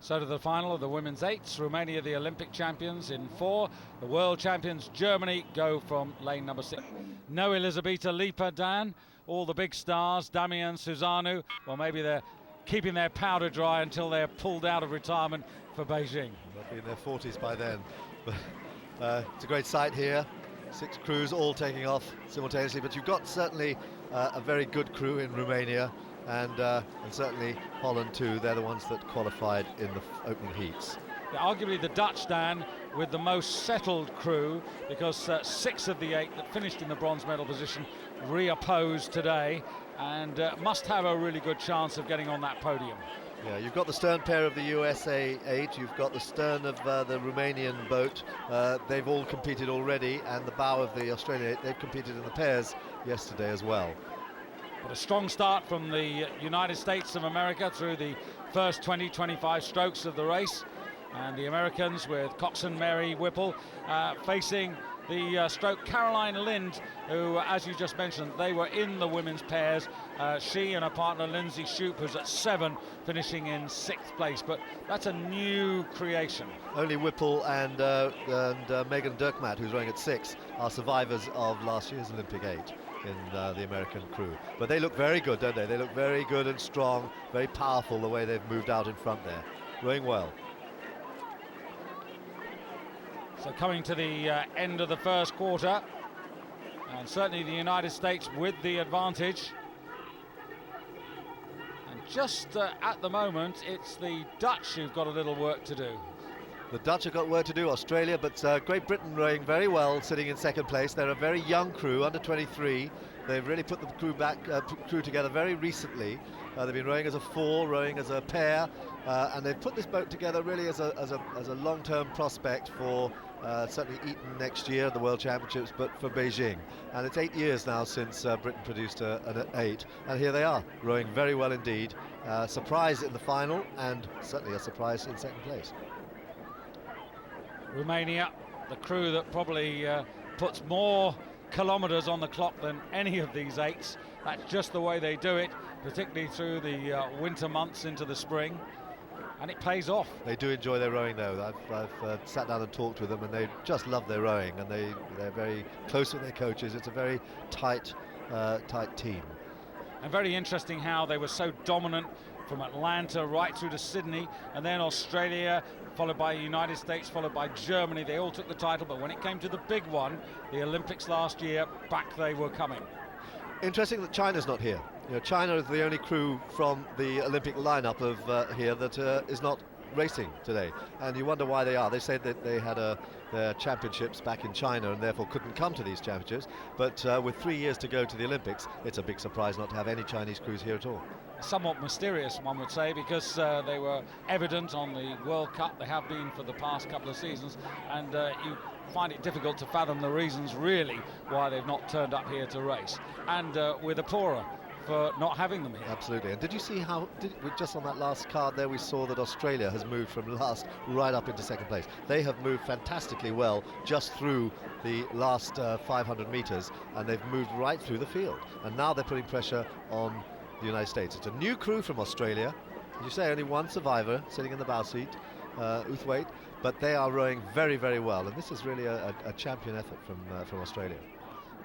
So to the final of the women's eights. Romania, the Olympic champions, in 4. The world champions, Germany, go from lane number 6. No Elisabeta Lipa, Dan. All the big stars, Damian, Susanu, well, maybe they're keeping their powder dry until they're pulled out of retirement for Beijing. They'll be in their 40s by then. But it's a great sight here. 6 crews all taking off simultaneously, but you've got certainly a very good crew in Romania, and certainly Holland too. They're the ones that qualified in the opening heats. Yeah, arguably the Dutch, Dan, with the most settled crew, because 6 of the 8 that finished in the bronze medal position reopposed today, and must have a really good chance of getting on that podium. Yeah, you've got the stern pair of the USA 8, you've got the stern of the Romanian boat. They've all competed already, and the bow of the Australian 8, they've competed in the pairs yesterday as well. But a strong start from the United States of America through the first 20-25 strokes of the race. And the Americans, with coxswain Mary Whipple, facing the stroke Caroline Lind, who, as you just mentioned, they were in the women's pairs. She and her partner Lindsay Shoup, who's at 7, finishing in 6th place. But that's a new creation. Only Whipple and Megan Dirkmatt, who's rowing at 6, are survivors of last year's Olympic 8 in the American crew. But they look very good, don't they? They look very good and strong, very powerful the way they've moved out in front there. Rowing well. So coming to the end of the first quarter, and certainly the United States with the advantage. And just at the moment, it's the Dutch who've got a little work to do. The Dutch have got work to do, Australia, but Great Britain rowing very well, sitting in 2nd place. They're a very young crew, under 23. They've really put the crew together very recently. They've been rowing as a 4, rowing as a pair, and they've put this boat together really as a long-term prospect for certainly Eton next year, the World Championships, but for Beijing. And it's 8 years now since Britain produced an 8, and here they are, rowing very well indeed. Surprise in the final, and certainly a surprise in 2nd place. Romania, the crew that probably puts more kilometres on the clock than any of these 8s. That's just the way they do it, particularly through the winter months into the spring, and it pays off. They do enjoy their rowing though. I've sat down and talked with them, and they just love their rowing, and they're very close with their coaches. It's a very tight team. And very interesting how they were so dominant from Atlanta right through to Sydney, and then Australia, followed by the United States, followed by Germany. They all took the title, but when it came to the big one, the Olympics last year, back they were coming. Interesting that China's not here. You know, China is the only crew from the Olympic lineup of here that is not racing today, and you wonder why they are. They said that they had their championships back in China and therefore couldn't come to these championships, but with 3 years to go to the Olympics, it's a big surprise not to have any Chinese crews here at all. Somewhat mysterious, one would say, because they were evident on the World Cup. They have been for the past couple of seasons, and you find it difficult to fathom the reasons really why they've not turned up here to race, and with Apora for not having them here. Absolutely. And did you see how, just on that last card there, we saw that Australia has moved from last right up into 2nd place. They have moved fantastically well just through the last 500 metres, and they've moved right through the field. And now they're putting pressure on the United States. It's a new crew from Australia. As you say, only one survivor sitting in the bow seat, Uthwaite, but they are rowing very, very well. And this is really a champion effort from Australia.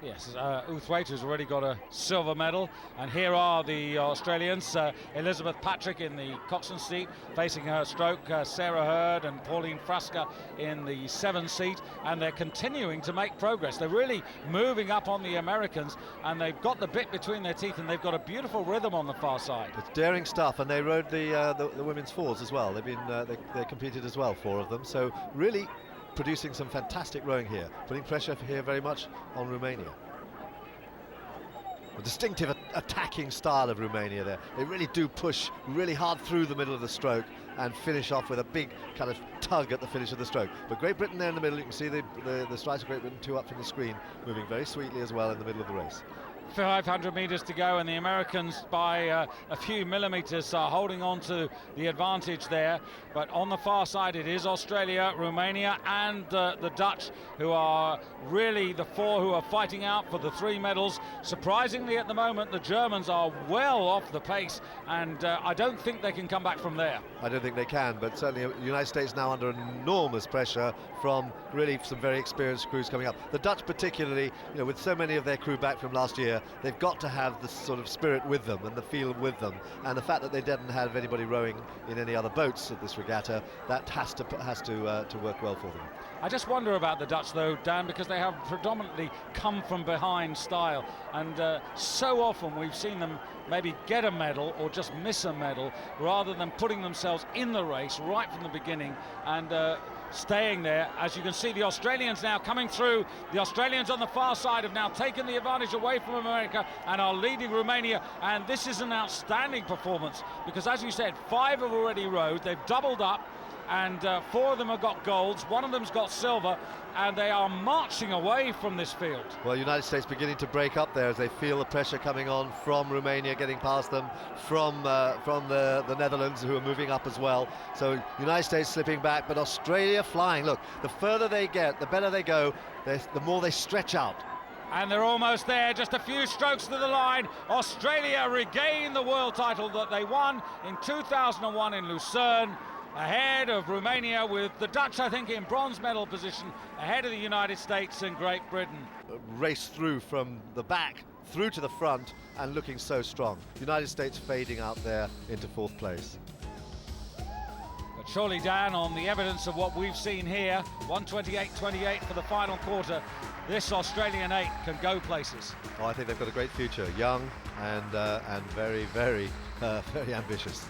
Yes, Uthwaite has already got a silver medal, and here are the Australians. Elizabeth Patrick in the coxswain seat, facing her stroke, Sarah Hurd and Pauline Frasca in the 7 seat, and they're continuing to make progress. They're really moving up on the Americans, and they've got the bit between their teeth, and they've got a beautiful rhythm on the far side. It's daring stuff, and they rode the women's 4s as well. They've been they competed as well, 4 of them. So really producing some fantastic rowing here, putting pressure here very much on Romania. A distinctive attacking style of Romania there. They really do push really hard through the middle of the stroke and finish off with a big kind of tug at the finish of the stroke. But Great Britain there in the middle, you can see the strikes of Great Britain 2 up from the screen, moving very sweetly as well in the middle of the race. 500 meters to go, and the Americans by a few millimeters are holding on to the advantage there. But on the far side it is Australia, Romania and the Dutch, who are really the four who are fighting out for the 3 medals. Surprisingly at the moment the Germans are well off the pace, and I don't think they can come back from there. I don't think they can, but certainly the United States now under enormous pressure from really some very experienced crews coming up. The Dutch particularly, you know, with so many of their crew back from last year, they've got to have the sort of spirit with them and the feel with them, and the fact that they didn't have anybody rowing in any other boats at this regatta, that has to work well for them. I just wonder about the Dutch though, Dan, because they have predominantly come from behind style, and so often we've seen them maybe get a medal or just miss a medal rather than putting themselves in the race right from the beginning and staying there. As you can see, the Australians now coming through. The Australians on the far side have now taken the advantage away from America and are leading Romania, and this is an outstanding performance because, as you said, 5 have already rowed. They've doubled up, and 4 of them have got golds, 1 of them's got silver, and they are marching away from this field. Well, United States beginning to break up there as they feel the pressure coming on from Romania, getting past them, from the Netherlands, who are moving up as well. So United States slipping back, but Australia flying. Look, the further they get, the better they go, the more they stretch out. And they're almost there, just a few strokes to the line. Australia regain the world title that they won in 2001 in Lucerne, ahead of Romania, with the Dutch, I think, in bronze medal position, ahead of the United States and Great Britain. Race through from the back, through to the front, and looking so strong. United States fading out there into 4th place. But surely, Dan, on the evidence of what we've seen here, 1:28.28 for the final quarter, this Australian 8 can go places. Oh, I think they've got a great future, young and very, very, very ambitious.